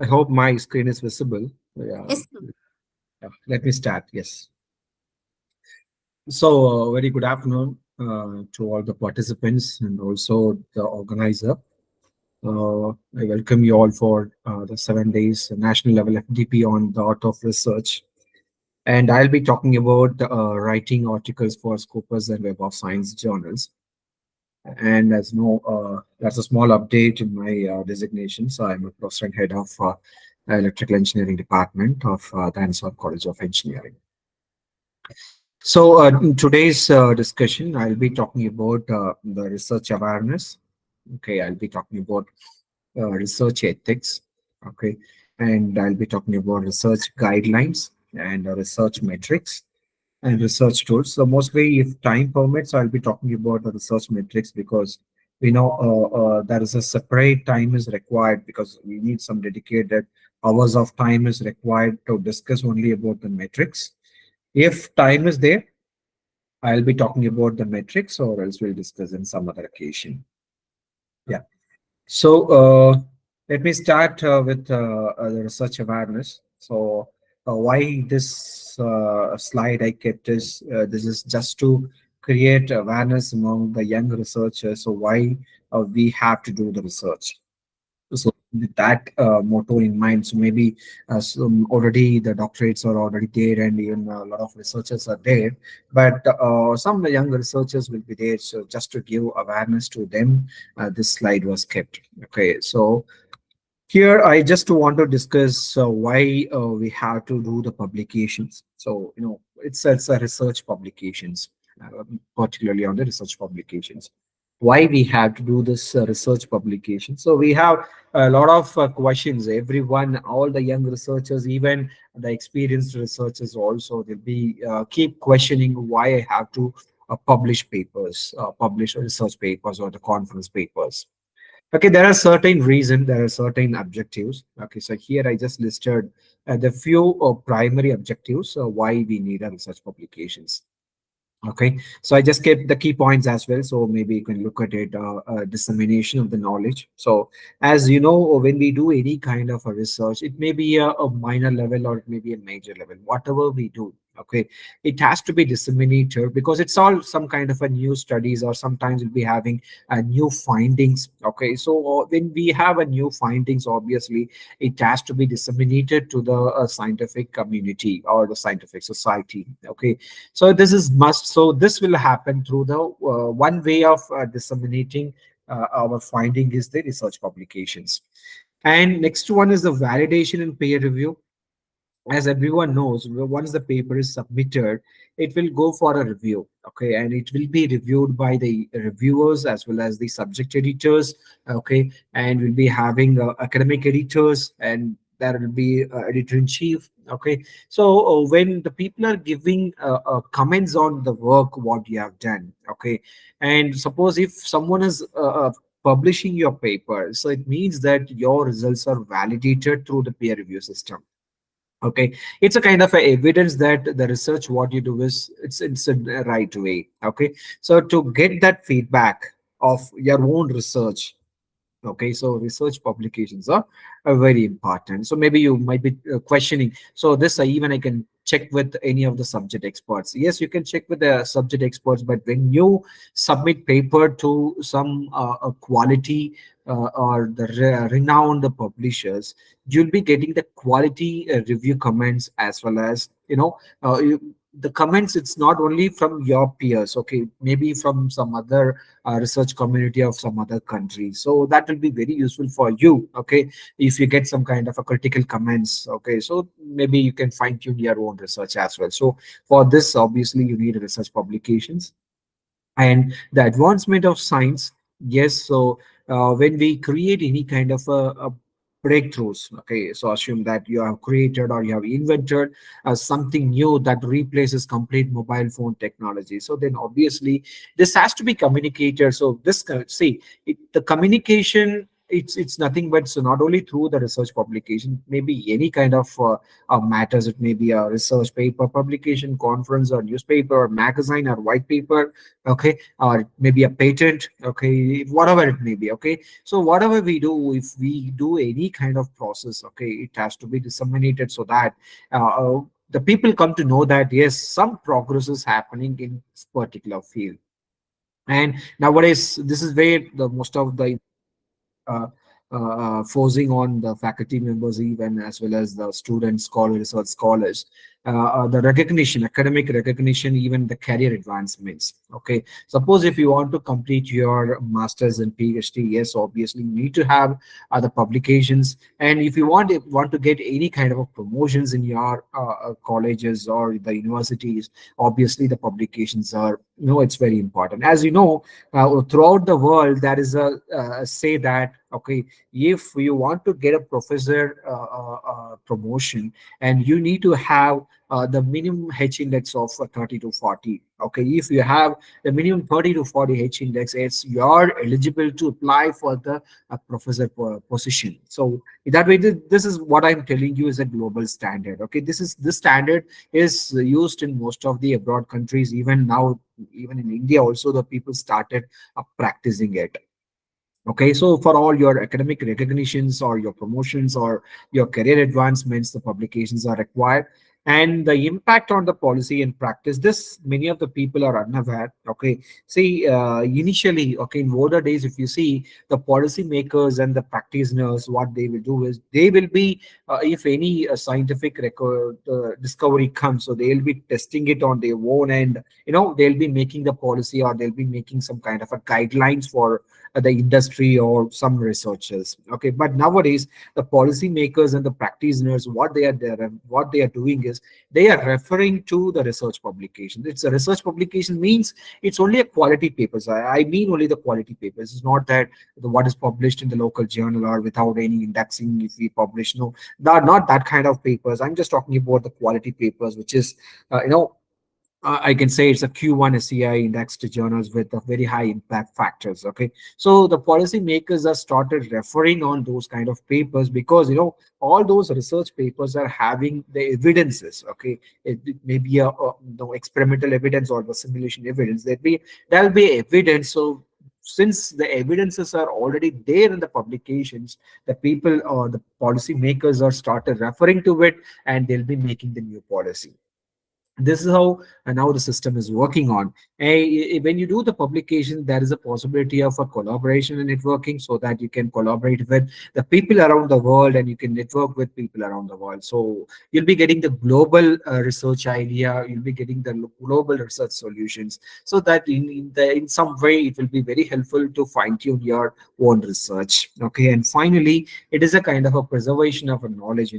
I hope my screen is visible. Yeah, Yes, sir. let me start. Yes. So, very good afternoon to all the participants and also the organizer. I welcome you all for the 7 days national level FDP on the art of research. And I'll be talking about writing articles for Scopus and Web of Science journals. And as you know, that's a small update in my designation. So I'm a professor and head of electrical engineering department of the Ansar College of Engineering. So in today's discussion, I'll be talking about the research awareness. Okay, I'll be talking about research ethics. Okay, and I'll be talking about research guidelines and research metrics and research tools. So mostly, if time permits, I'll be talking about the research metrics because we know there is a separate time is required because we need some dedicated hours of time is required to discuss only about the metrics. If time is there, I'll be talking about the metrics, or else we'll discuss in some other occasion. Yeah. So let me start with the research awareness. So why this slide I kept is this is just to create awareness among the young researchers. So why we have to do the research. So with that motto in mind, so maybe already the doctorates are already there, and even a lot of researchers are there. But some young researchers will be there. So just to give awareness to them, this slide was kept. Okay, so here, I just want to discuss why we have to do the publications. So, it's a research publications, particularly on the research publications. Why we have to do this research publication? So, we have a lot of questions. Everyone, all the young researchers, even the experienced researchers, also they'll be keep questioning why I have to publish papers, publish research papers or the conference papers. Okay, there are certain reasons, there are certain objectives. Okay, so here I just listed the few primary objectives why we need a research publications. Okay, so I just kept the key points as well. So maybe you can look at it, dissemination of the knowledge. So as you know, when we do any kind of a research, it may be a minor level or it may be a major level. Whatever we do, okay, it has to be disseminated because it's all some kind of a new studies or sometimes we'll be having new findings. Okay, so when we have a new findings, obviously it has to be disseminated to the scientific community or the scientific society. Okay, so this is must. So this will happen through the one way of disseminating our finding is the research publications. And next one is the validation and peer review. As everyone knows, once the paper is submitted, it will go for a review. Okay, and it will be reviewed by the reviewers as well as the subject editors. Okay, and we'll be having academic editors, and there will be editor in chief. Okay, so when the people are giving comments on the work what you have done, okay, and suppose if someone is publishing your paper, so it means that your results are validated through the peer review system. Okay, it's a kind of a evidence that the research what you do is it's a right way. Okay, so to get that feedback of your own research. Okay, so research publications are very important. So maybe you might be questioning. So this even I can check with any of the subject experts. Yes, you can check with the subject experts, but when you submit paper to some quality or the renowned publishers, you'll be getting the quality review comments as well as the comments. It's not only from your peers. Okay, maybe from some other research community of some other country, so that will be very useful for you. Okay, if you get some kind of a critical comments, okay, so maybe you can fine tune your own research as well. So for this, obviously you need research publications and the advancement of science. Yes, so when we create any kind of a breakthroughs, okay, so assume that you have created or you have invented something new that replaces complete mobile phone technology, so then obviously this has to be communicated. So this see it, the communication it's nothing but, so not only through the research publication, maybe any kind of matters. It may be a research paper, publication, conference, or newspaper, or magazine, or white paper, okay, or maybe a patent, okay, whatever it may be, okay. So whatever we do, if we do any kind of process, okay, it has to be disseminated so that the people come to know that yes, some progress is happening in this particular field. And nowadays, this is where the most of the uh, forcing on the faculty members, even as well as the students, scholars, or scholars, the recognition, academic recognition, even the career advancements. Okay, suppose if you want to complete your masters and PhD, yes, obviously you need to have the publications. And if you want to get any kind of promotions in your colleges or the universities, obviously the publications are, it's very important. As you know, throughout the world, there is a say that, okay, if you want to get a professor promotion, and you need to have the minimum H index of 30 to 40. Okay, if you have the minimum 30 to 40 H index, it's you're eligible to apply for the professor position. So that way, this is what I'm telling you is a global standard. Okay, this standard is used in most of the abroad countries. Even now, even in India also, the people started practicing it. Okay, so for all your academic recognitions or your promotions or your career advancements, the publications are required. And the impact on the policy and practice, this many of the people are unaware. Okay, see, initially, okay, in older days, if you see the policy makers and the practitioners, what they will do is they will be, if any scientific record discovery comes, so they'll be testing it on their own, and they'll be making the policy, or they'll be making some kind of a guidelines for the industry or some researchers. Okay, but nowadays the policymakers and the practitioners, what they are there, what they are doing is they are referring to the research publication. It's a research publication means it's only a quality papers. I mean only the quality papers. It's not that what is published in the local journal or without any indexing if we publish. No, not that kind of papers. I'm just talking about the quality papers, which is I can say it's a Q1 SCI indexed journals with a very high impact factors. Okay, so the policymakers have started referring on those kind of papers because all those research papers are having the evidences. Okay, it may be experimental evidence or the simulation evidence. There'll be evidence. So since the evidences are already there in the publications, the people or the policymakers are started referring to it, and they'll be making the new policy. This is how now the system is working on. When you do the publication, there is a possibility of a collaboration and networking, so that you can collaborate with the people around the world, and you can network with people around the world. So you'll be getting the global research idea, you'll be getting the global research solutions, so that in some way it will be very helpful to fine tune your own research. Okay, and finally, it is a kind of a preservation of a knowledge.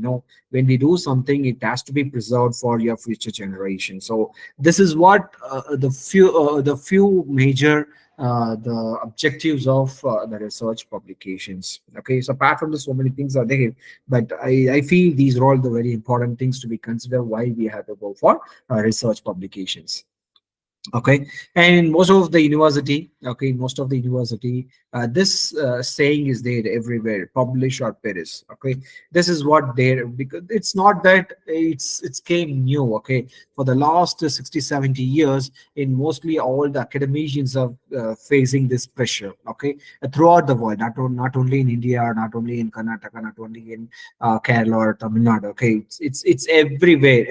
When we do something, it has to be preserved for your future generation. So this is what the few major the objectives of the research publications. Okay, so apart from this, so many things are there, but I feel these are all the very important things to be considered why we have to go for research publications. Okay, and in most of the university, okay, in most of the university, this saying is there everywhere: publish or perish. Okay, this is what there, because it's not that it's came new. Okay, for the last 60 70 years, in mostly all the academicians are facing this pressure. Okay, throughout the world, not only in India, not only in Karnataka, not only in Kerala or Tamil Nadu. Okay, it's everywhere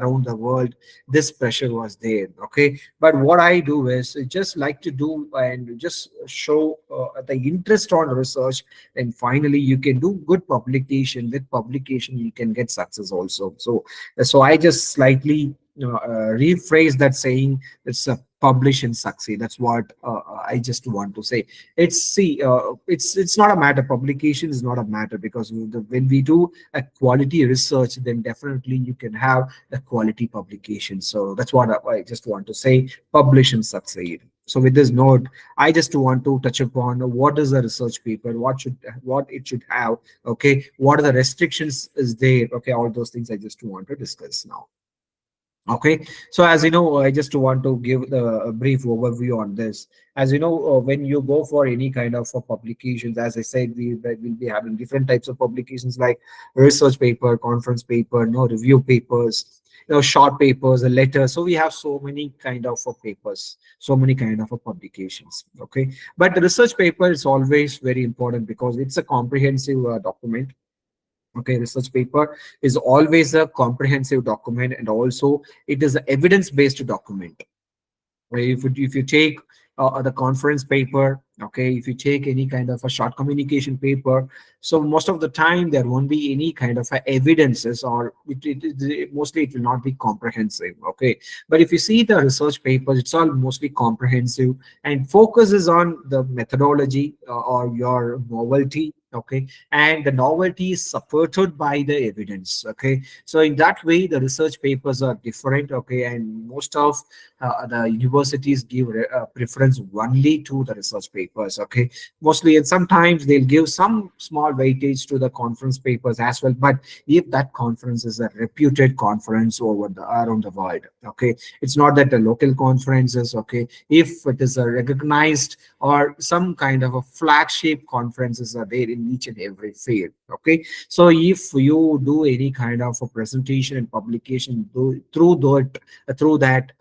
around the world. This pressure was there. Okay, but what I do is I just like to do and just show the interest on research, and finally you can do good publication. With publication you can get success also. So I just slightly rephrase that saying. It's a publish and succeed. That's what I just want to say. It's not a matter. Publication is not a matter, because when we do a quality research, then definitely you can have a quality publication. So that's what I just want to say: publish and succeed. So with this note, I just want to touch upon what is a research paper, what it should have. Okay, what are the restrictions is there. Okay, all those things I just want to discuss now. Okay, so as you know, I just want to give a brief overview on this. As you know, when you go for any kind of publications, as I said, we will be having different types of publications like research paper, conference paper, review papers, short papers, a letter. So we have so many kind of papers, so many kind of publications. Okay, but the research paper is always very important because it's a comprehensive document. Okay, research paper is always a comprehensive document, and also it is an evidence based document. If you take the conference paper, okay, if you take any kind of a short communication paper, so most of the time there won't be any kind of evidences, or mostly it will not be comprehensive. Okay, but if you see the research papers, it's all mostly comprehensive and focuses on the methodology or your novelty. Okay, and the novelty is supported by the evidence. Okay, so in that way the research papers are different. Okay, and most of the universities give preference only to the research papers. Okay, mostly, and sometimes they'll give some small weightage to the conference papers as well, but if that conference is a reputed conference over the around the world. Okay, it's not that the local conferences. Okay, if it is a recognized or some kind of a flagship conferences are there in each and every field. Okay, so if you do any kind of a presentation and publication through that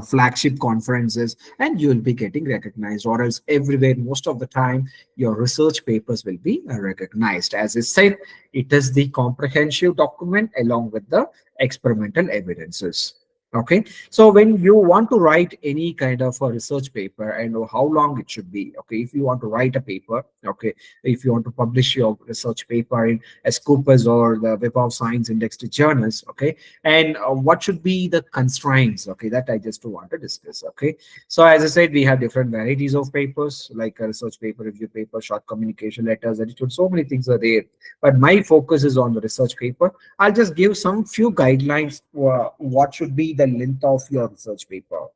flagship conferences, and you will be getting recognized, or else everywhere most of the time your research papers will be recognized. As I said, it is the comprehensive document along with the experimental evidences. Okay, so when you want to write any kind of a research paper, and know how long it should be. Okay, if you want to write a paper, okay, if you want to publish your research paper in a Scopus or the Web of Science indexed journals. Okay, and what should be the constraints. Okay, that I just want to discuss. Okay, so as I said, we have different varieties of papers like a research paper, review paper, short communication letters, attitude. So many things are there, but my focus is on the research paper. I'll just give some few guidelines for what should be the length of your research paper.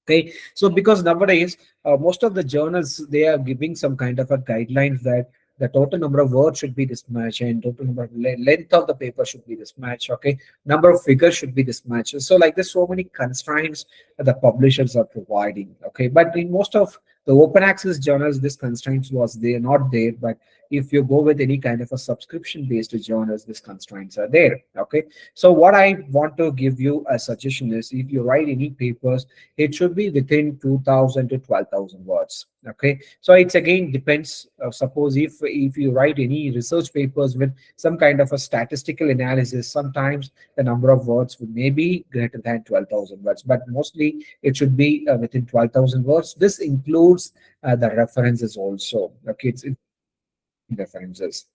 Okay, so because nowadays most of the journals, they are giving some kind of a guidelines that the total number of words should be this much, and total number of length of the paper should be this much. Okay, number of figures should be this much. So like there's so many constraints that the publishers are providing. Okay, but in most of the open access journals, this constraints was there not there, but if you go with any kind of a subscription based journals, these constraints are there. Okay, so what I want to give you a suggestion is, if you write any papers, it should be within 2000 to 12,000 words. Okay, so it's again depends. Suppose if you write any research papers with some kind of a statistical analysis, sometimes the number of words may be greater than 12,000 words, but mostly it should be within 12,000 words. This includes the references also. Okay, it's references.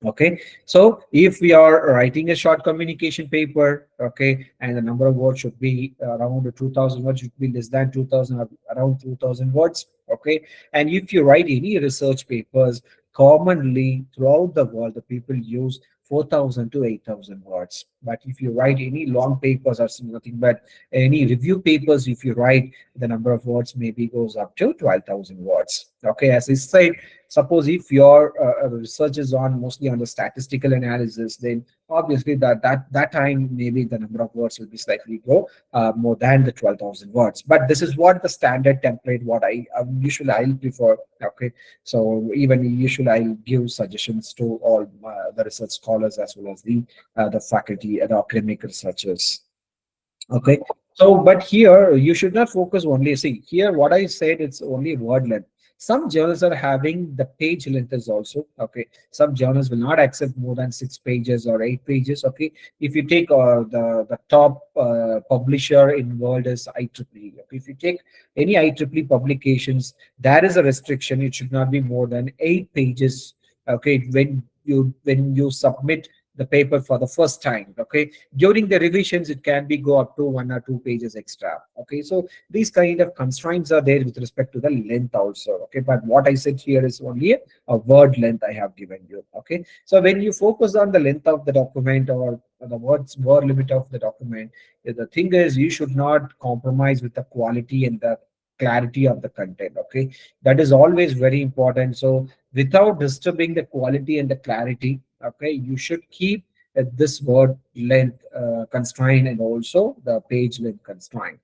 Okay, so if we are writing a short communication paper, okay, and the number of words should be around 2000 words, should be less than 2000 or around 2000 words. Okay, and if you write any research papers, commonly throughout the world the people use 4000 to 8000 words. But if you write any long papers or nothing but any review papers, if you write, the number of words maybe goes up to 12,000 words. Okay, as I said, suppose if your research is on mostly on the statistical analysis, then obviously that time maybe the number of words will be slightly go more than the 12,000 words. But this is what the standard template what I usually I'll prefer. Okay, so even usually I'll give suggestions to all the research scholars as well as the faculty and academic researchers. Okay, so but here you should not focus only. See here, what I said, it's only word length. Some journals are having the page length is also okay. Some journals will not accept more than 6 pages or 8 pages. Okay, if you take the top publisher in world is IEEE. Okay, if you take any IEEE publications, there is a restriction. It should not be more than 8 pages. Okay, when you submit the paper for the first time. Okay, during the revisions it can be go up to 1 or 2 pages extra. Okay, so these kind of constraints are there with respect to the length also. Okay, but what I said here is only a word length I have given you. Okay, so when you focus on the length of the document or the word limit of the document, the thing is you should not compromise with the quality and the clarity of the content. Okay, that is always very important. So without disturbing the quality and the clarity, okay, you should keep this word length constraint and also the page length constraint.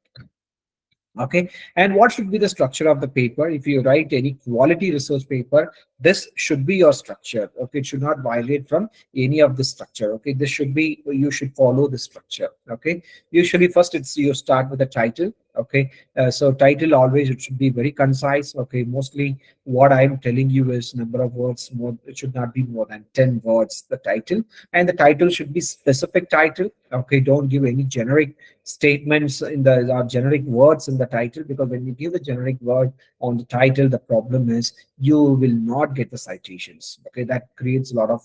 Okay, and what should be the structure of the paper? If you write any quality research paper, this should be your structure. Okay, it should not violate from any of the structure. Okay, this should be, you should follow the structure. Okay, usually first it's you start with the title. Okay, so title always it should be very concise. Okay, mostly what I'm telling you is number of words more, it should not be more than 10 words, the title, and the title should be specific title. Okay, don't give any generic statements in the generic words in the title, because when you give the generic word on the title, the problem is you will not get the citations. Okay, that creates a lot of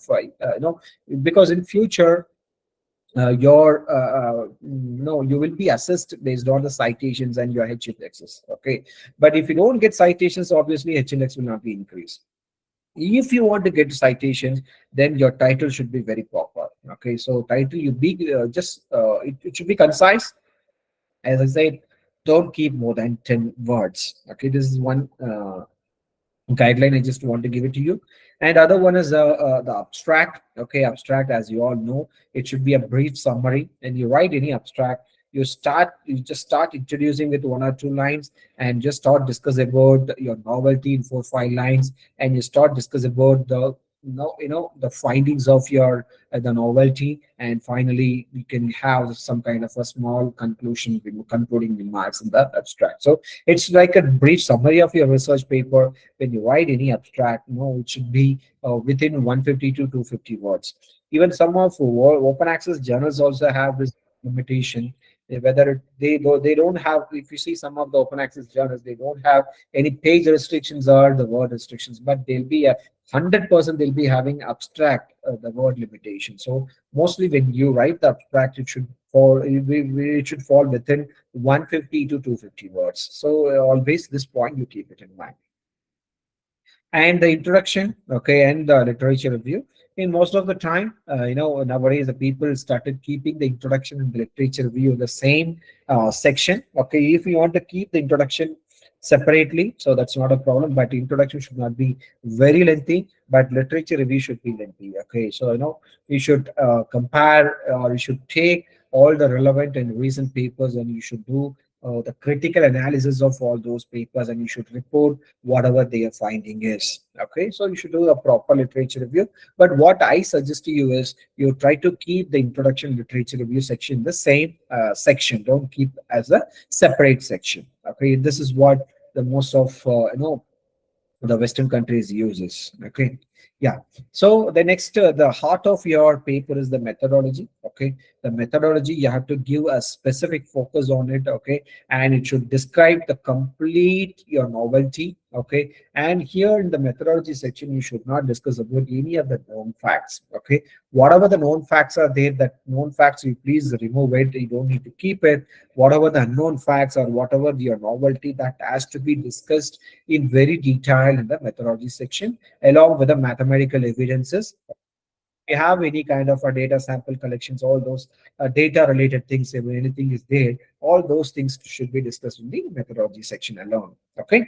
because in future your no, you will be assessed based on the citations and your HLXs. Okay, but if you don't get citations, obviously HLX will not be increased. If you want to get citations, then your title should be very proper. Okay, so title you be just it should be concise. As I said, don't keep more than 10 words. Okay, this is one guideline I just want to give it to you. And other one is the abstract. Okay, abstract, as you all know, it should be a brief summary. And you write any abstract, you just start introducing with 1 or 2 lines, and just start discuss about your novelty in 4 or 5 lines, and you start discuss about the the findings of your the novelty, and finally you can have some kind of a small concluding remarks in the abstract. So it's like a brief summary of your research paper. When you write any abstract, it should be within 150 to 250 words. Even some of open access journals also have this limitation. Whether they don't have, if you see some of the open access journals, they don't have any page restrictions or the word restrictions, but they'll be a 100% they'll be having abstract the word limitation. So mostly when you write the abstract, it should fall within 150 to 250 words. So always this point you keep it in mind. And the introduction, okay, and the literature review. In most of the time, nowadays the people started keeping the introduction and the literature review in the same section. Okay, if you want to keep the introduction separately, so that's not a problem, but introduction should not be very lengthy, but literature review should be lengthy. Okay, so you should compare, or you should take all the relevant and recent papers, and you should do the critical analysis of all those papers, and you should report whatever their finding is. Okay, so you should do a proper literature review. But what I suggest to you is you try to keep the introduction literature review section the same section. Don't keep as a separate section. Okay, this is what the most of the Western countries uses. Okay, yeah. So the next, the heart of your paper is the methodology. Okay, the methodology, you have to give a specific focus on it. Okay, and it should describe the complete your novelty. Okay, and here in the methodology section, you should not discuss about any of the known facts. Okay, whatever the known facts are there, that known facts you please remove it. You don't need to keep it. Whatever the unknown facts or whatever your novelty, that has to be discussed in very detail in the methodology section, along with the mathematical evidences. If you have any kind of a data sample collections, all those data related things, if anything is there, all those things should be discussed in the methodology section alone. Okay.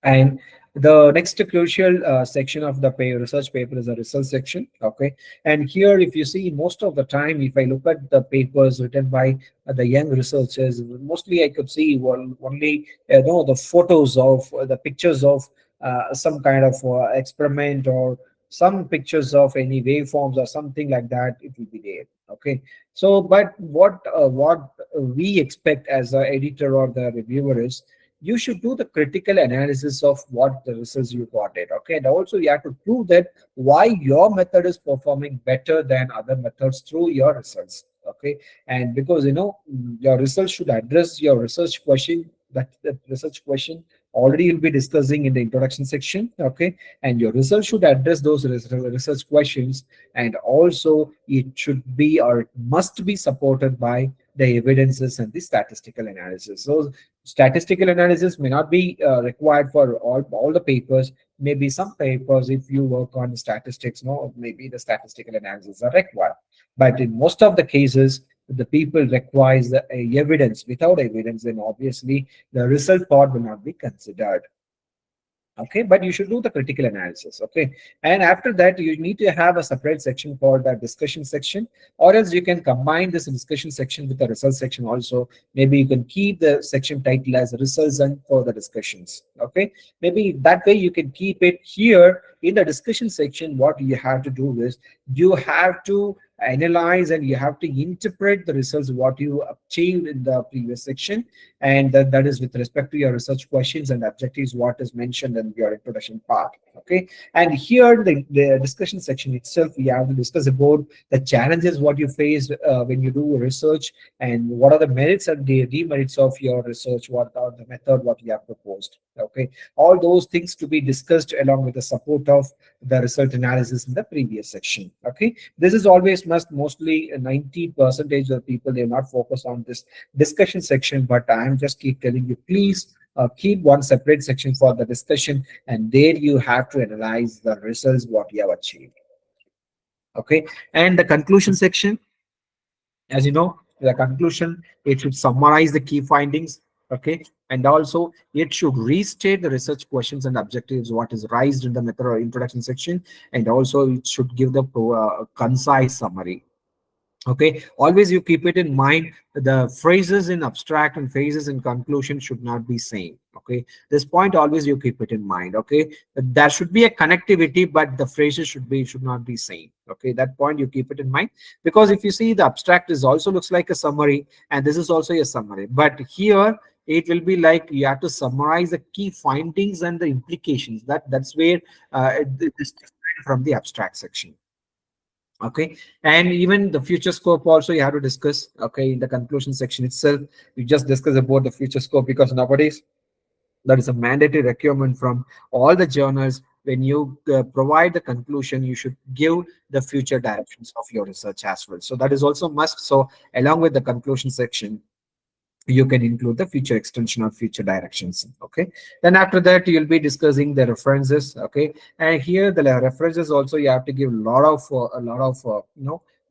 And the next crucial section of the research paper is the research section. Okay, and here if you see, most of the time, if I look at the papers written by the young researchers, mostly I could see only the photos of the pictures of some kind of experiment, or some pictures of any waveforms or something like that. It will be there. Okay, so but what we expect as an editor or the reviewer is, you should do the critical analysis of what the results you got it. Okay, and also you have to prove that why your method is performing better than other methods through your results. Okay, and because your results should address your research question. That research question already you'll be discussing in the introduction section. Okay, and your results should address those research questions, and also it should be, or it must be, supported by the evidences and the statistical analysis. So statistical analysis may not be required for all the papers. Maybe some papers, if you work on statistics, no, maybe the statistical analysis are required. But in most of the cases, the people requires the evidence. Without evidence, then obviously the result part will not be considered. Okay, but you should do the critical analysis. Okay, and after that you need to have a separate section for the discussion section, or else you can combine this discussion section with the results section also. Maybe you can keep the section title as results and for the discussions. Okay, maybe that way you can keep it here in the discussion section. What you have to do is you have to analyze and you have to interpret the results what you achieved in the previous section, and that is with respect to your research questions and objectives what is mentioned in your introduction part. Okay, and here the discussion section itself we have to discuss about the challenges what you faced when you do research, and what are the merits and the demerits of your research, what are the method what you have proposed. Okay, all those things to be discussed along with the support of the result analysis in the previous section. Okay, this is always mostly 90 percentage of people they are not focused on this discussion section, but I'm just keep telling you, please keep one separate section for the discussion, and there you have to analyze the results what you have achieved. Okay, and the conclusion section, as you know, the conclusion, it should summarize the key findings. Okay, and also it should restate the research questions and objectives what is raised in the method or introduction section, and also it should give the concise summary. Okay, always you keep it in mind, the phrases in abstract and phrases in conclusion should not be same. Okay, this point always you keep it in mind. Okay, there should be a connectivity, but the phrases should not be same. Okay, that point you keep it in mind, because if you see the abstract is also looks like a summary, and this is also a summary, but here it will be like you have to summarize the key findings and the implications. That's where it is different from the abstract section. Okay, and even the future scope also you have to discuss. Okay, in the conclusion section itself you just discuss about the future scope, because nowadays that is a mandatory requirement from all the journals. When you provide the conclusion, you should give the future directions of your research as well, so that is also must. So along with the conclusion section you can include the future extension or future directions. Okay, then after that you'll be discussing the references. Okay, and here the references also you have to give a lot of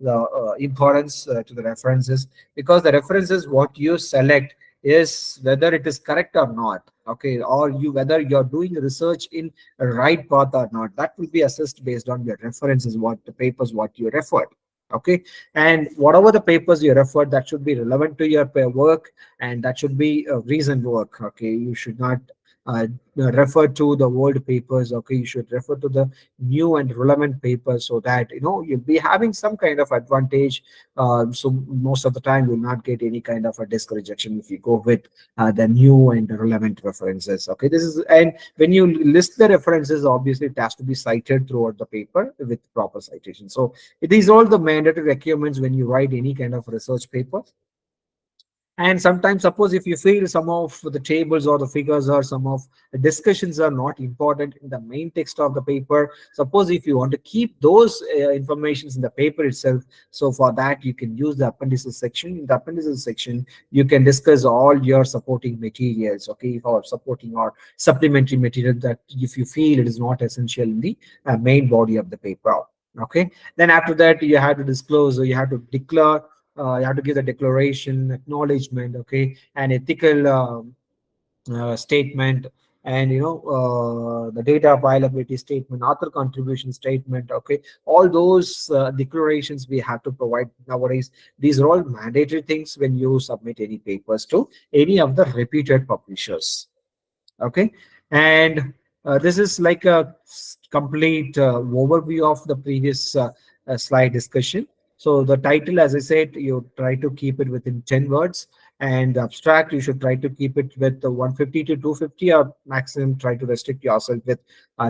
the importance to the references, because the references what you select is whether it is correct or not. Okay, or you whether you're doing research in a right path or not, that will be assessed based on your references, what the papers what you referred. Okay, and whatever the papers you referred, that should be relevant to your work, and that should be a recent work. Okay, you should not refer to the old papers. Okay, you should refer to the new and relevant papers, so that you'll be having some kind of advantage. So most of the time you'll not get any kind of a disk rejection if you go with the new and relevant references. Okay, this is, and when you list the references, obviously it has to be cited throughout the paper with proper citation. So these are all the mandatory requirements when you write any kind of research paper. And sometimes, suppose if you feel some of the tables or the figures or some of the discussions are not important in the main text of the paper, suppose if you want to keep those informations in the paper itself, so for that you can use the appendices section. In the appendices section, you can discuss all your supporting materials, okay, or supporting or supplementary material that if you feel it is not essential in the main body of the paper. Okay, then after that you have to disclose, or you have to declare, you have to give the declaration, acknowledgement, okay, and ethical statement, and the data availability statement, author contribution statement. Okay, all those declarations we have to provide nowadays. These are all mandatory things when you submit any papers to any of the reputed publishers. Okay, and this is like a complete overview of the previous slide discussion. So the title, as I said, you try to keep it within 10 words, and abstract you should try to keep it with 150 to 250, or maximum try to restrict yourself with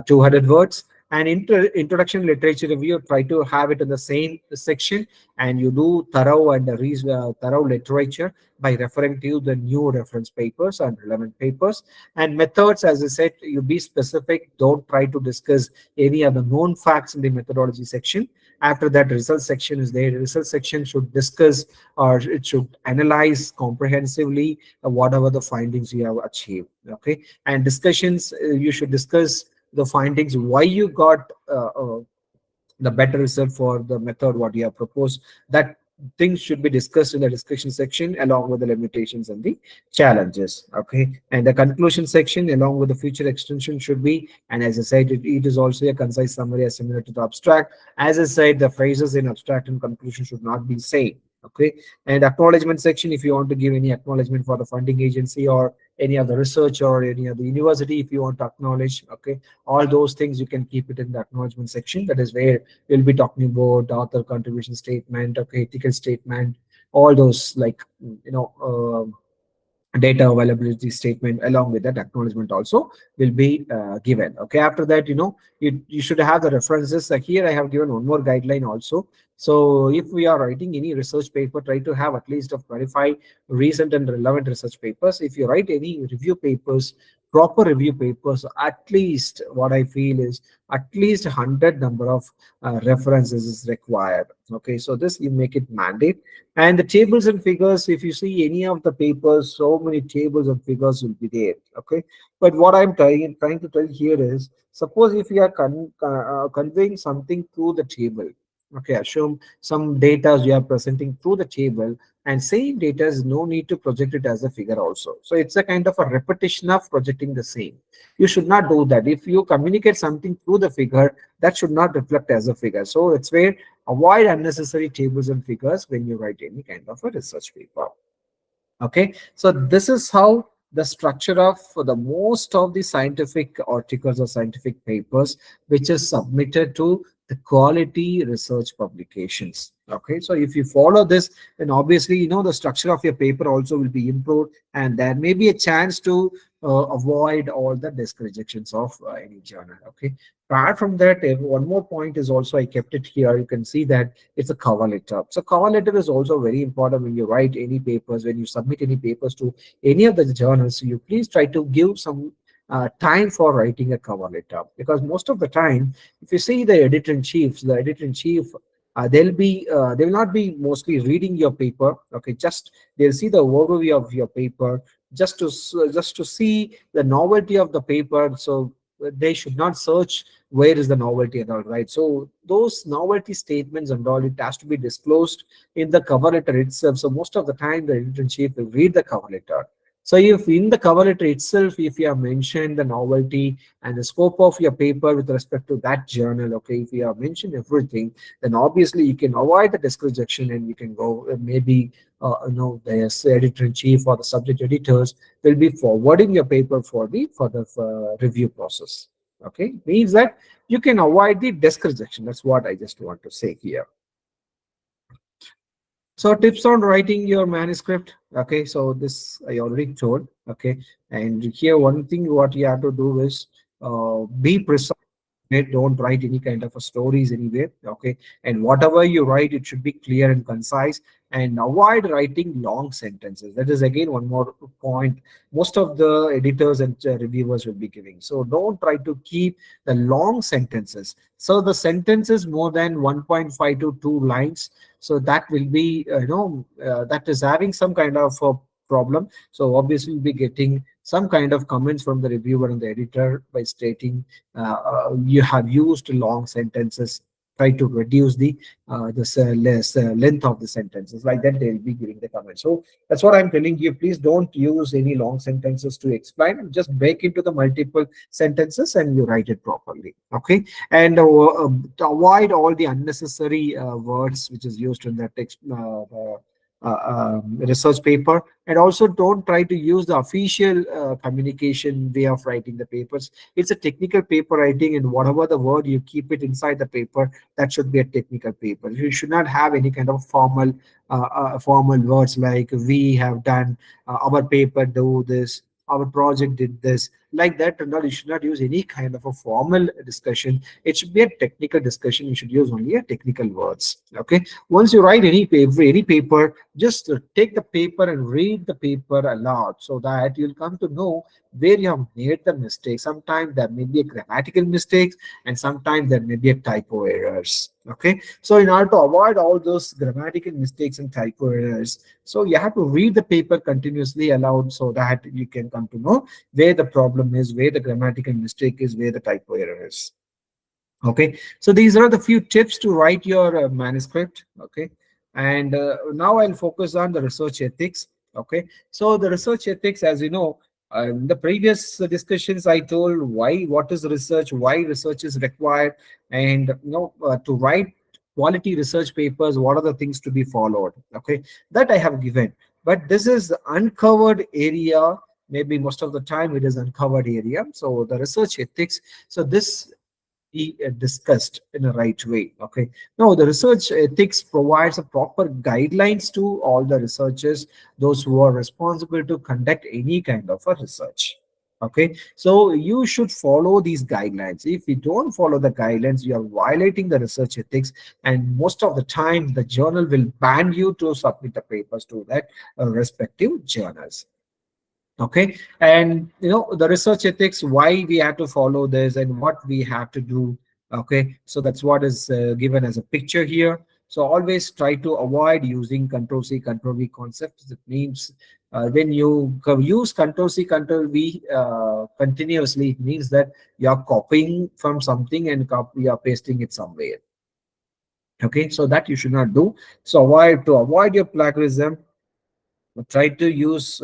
200 words. And introduction literature review, try to have it in the same section, and you do thorough and thorough literature by referring to the new reference papers and relevant papers. And methods, as I said, you be specific. Don't try to discuss any of the known facts in the methodology section. After that, result section is there. The result section should discuss, or it should analyze comprehensively whatever the findings you have achieved. Okay, and discussions, you should discuss the findings, why you got the better result for the method what you have proposed. That things should be discussed in the discussion section along with the limitations and the challenges. Okay, and the conclusion section along with the future extension should be, and as I said, it is also a concise summary as similar to the abstract. As I said, the phrases in abstract and conclusion should not be same. Okay, and acknowledgement section, if you want to give any acknowledgement for the funding agency or any other research or any other university, if you want to acknowledge, okay, all those things you can keep it in the acknowledgement section. That is where we'll be talking about the author contribution statement, okay, ethical statement, all those like data availability statement along with that acknowledgement also will be given. Okay, after that, you should have the references. Here I have given one more guideline also. So if we are writing any research paper, try to have at least of 25 recent and relevant research papers. If you write any review papers, proper review papers, at least what I feel is at least 100 number of references is required. Okay, so this you make it mandate. And the tables and figures, if you see any of the papers, so many tables and figures will be there. Okay. But what I'm trying to tell here is, suppose if you are conveying something through the table, okay, assume some data you are presenting through the table, and same data is no need to project it as a figure also. So it's a kind of a repetition of projecting the same. You should not do that. If you communicate something through the figure, that should not reflect as a figure. So it's where avoid unnecessary tables and figures when you write any kind of a research paper. Okay, so this is how the structure of the most of the scientific articles or scientific papers which is submitted to the quality research publications. Okay, so if you follow this, then obviously the structure of your paper also will be improved, and there may be a chance to avoid all the desk rejections of any journal. Okay, apart from that, one more point is also I kept it here. You can see that it's a cover letter. So cover letter is also very important when you write any papers, when you submit any papers to any of the journals. So you please try to give some time for writing a cover letter, because most of the time, if you see the editor-in-chiefs, the editor-in-chief, they will not be mostly reading your paper. Okay, just they'll see the overview of your paper, just to see the novelty of the paper. So they should not search where is the novelty and all, right? So those novelty statements and all, it has to be disclosed in the cover letter itself. So most of the time the editor-in-chief will read the cover letter. So if in the cover letter itself, if you have mentioned the novelty and the scope of your paper with respect to that journal, okay, if you have mentioned everything, then obviously you can avoid the desk rejection, and you can go maybe the editor-in-chief or the subject editors will be forwarding your paper for the review process. Okay, means that you can avoid the desk rejection. That's what I just want to say here. So tips on writing your manuscript. Okay, so this I already told. Okay, and here one thing what you have to do is be precise. Don't write any kind of a stories anywhere. Okay, and whatever you write, it should be clear and concise, and avoid writing long sentences. That is again one more point most of the editors and reviewers will be giving. So don't try to keep the long sentences. So the sentences more than 1.5 to 2 lines, so that will be that is having some kind of a problem. So obviously you'll be getting some kind of comments from the reviewer and the editor by stating you have used long sentences. Try to reduce the less length of the sentences. Like that, they'll be giving the comments. So that's what I'm telling you. Please don't use any long sentences to explain. Just break into the multiple sentences and you write it properly. Okay, and to avoid all the unnecessary words which is used in the text. Research paper, and also don't try to use the official communication way of writing the papers. It's a technical paper writing, and whatever the word you keep it inside the paper, that should be a technical paper. You should not have any kind of formal words like we have done, our paper do this, our project did this, like that. And all, you should not use any kind of a formal discussion. It should be a technical discussion. You should use only a technical words. Okay, once you write any paper, just take the paper and read the paper aloud, so that you'll come to know where you have made the mistake. Sometimes there may be a grammatical mistakes, and sometimes there may be a typo errors. Okay, so in order to avoid all those grammatical mistakes and typo errors, so you have to read the paper continuously aloud, so that you can come to know where the problem is, where the grammatical mistake is, where the typo error is. Okay, so these are the few tips to write your manuscript. Okay, And now I'll focus on the research ethics. Okay, so the research ethics, as you know, in the previous discussions, I told why, what is research, why research is required, and to write quality research papers, what are the things to be followed. Okay, that I have given, but this is uncovered area. Maybe most of the time it is uncovered area. So the research ethics. So this be discussed in a right way. Okay. Now, the research ethics provides a proper guidelines to all the researchers, those who are responsible to conduct any kind of a research. Okay. So you should follow these guidelines. If you don't follow the guidelines, you are violating the research ethics, and most of the time, the journal will ban you to submit the papers to that respective journals. Okay, and the research ethics, why we have to follow this and what we have to do. Okay, so that's what is given as a picture here. So always try to avoid using control C control V concepts. It means when you use control C control V continuously, it means that you are copying from something and you are pasting it somewhere. Okay, so that you should not do. So avoid your plagiarism, try to use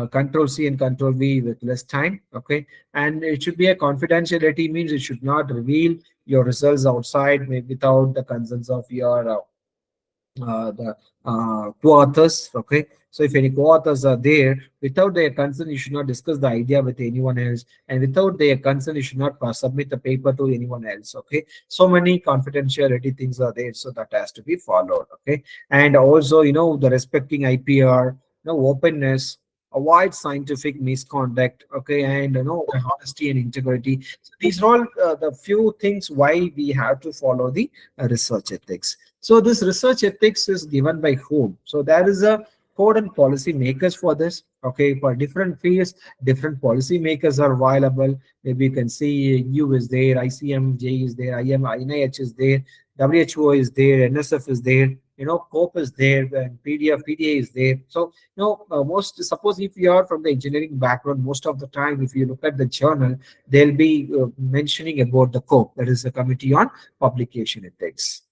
control C and control V with less time. Okay, and it should be a confidentiality, means it should not reveal your results outside without the consents of your the co-authors. Okay, so if any co-authors are there, without their consent you should not discuss the idea with anyone else, and without their consent you should not submit the paper to anyone else. Okay, so many confidentiality things are there, so that has to be followed. Okay, and also the respecting IPR, openness, avoid scientific misconduct. Okay, and honesty and integrity. So these are all the few things why we have to follow the research ethics. So this research ethics is given by whom? So there is a code and policy makers for this. Okay, for different fields, different policy makers are available. Maybe you can see U is there, ICMJ is there, NIH is there, WHO is there, NSF is there, COPE is there, and PDF, PDA is there. So, most suppose if you are from the engineering background, most of the time, if you look at the journal, they'll be mentioning about the COPE, that is the Committee on Publication Ethics.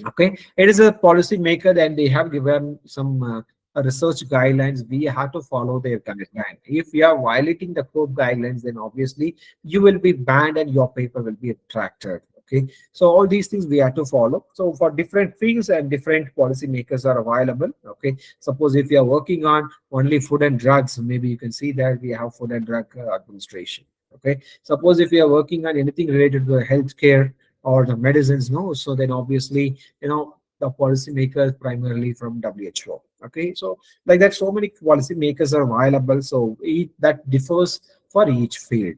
Okay, it is a policy maker and they have given some research guidelines. We have to follow their guideline. If you are violating the code guidelines, then obviously you will be banned and your paper will be retracted. Okay, so all these things we have to follow. So for different fields and different policy makers are available. Okay, suppose if you are working on only food and drugs, maybe you can see that we have food and drug administration. Okay, suppose if you are working on anything related to healthcare or the medicines, no, so then obviously the policy makers primarily from WHO. Okay, so like that, so many policy makers are available, so that differs for each field.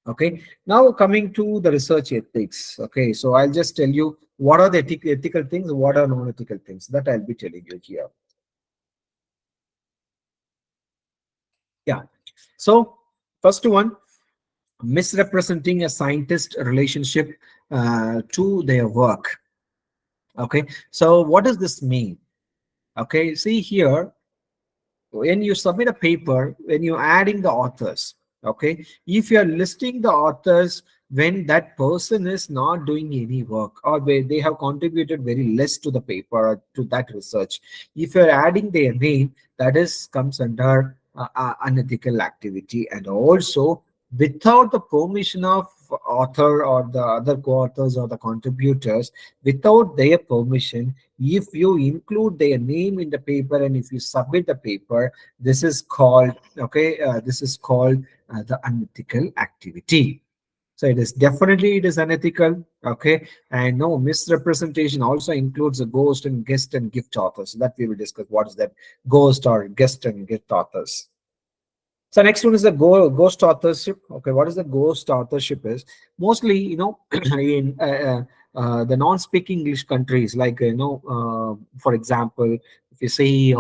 Okay, now coming to the research ethics. Okay, so I'll just tell you what are the ethical things, what are non-ethical things, that I'll be telling you here. Yeah, so first one, misrepresenting a scientist relationship to their work. Okay, so what does this mean? Okay, see here, when you submit a paper, when you're adding the authors, okay, if you're listing the authors when that person is not doing any work, or they have contributed very less to the paper or to that research, if you're adding their name, that is comes under unethical activity. And also, without the permission of author or the other co-authors or the contributors, without their permission, if you include their name in the paper and if you submit the paper, this is called, okay, this is called the unethical activity. So it is unethical. Okay, and no, misrepresentation also includes a ghost and guest and gift authors. So that we will discuss what is that ghost or guest and gift authors. So next one is the ghost authorship. Okay, what is the ghost authorship is? Mostly, in the non-speak English countries, like for example, if you say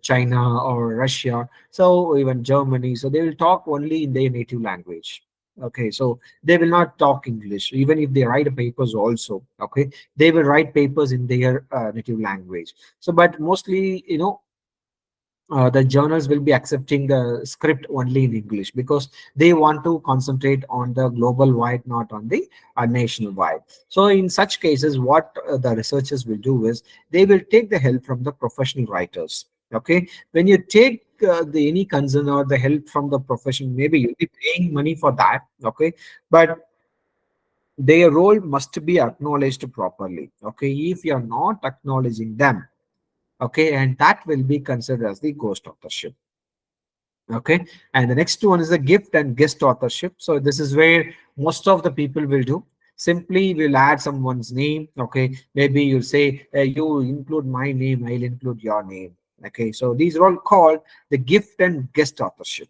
China or Russia, so even Germany, so they will talk only in their native language. Okay, so they will not talk English, even if they write papers also. Okay, they will write papers in their native language. So, but mostly, the journals will be accepting the script only in English because they want to concentrate on the global wide, not on the nationwide. So in such cases, what the researchers will do is they will take the help from the professional writers. Okay, when you take any concern or the help from the profession, maybe you'll be paying money for that. Okay, but their role must be acknowledged properly. Okay, if you are not acknowledging them, okay, and that will be considered as the ghost authorship. Okay, and the next one is the gift and guest authorship. So this is where most of the people will do. Simply will add someone's name. Okay, maybe you'll say you include my name, I'll include your name. Okay, so these are all called the gift and guest authorship.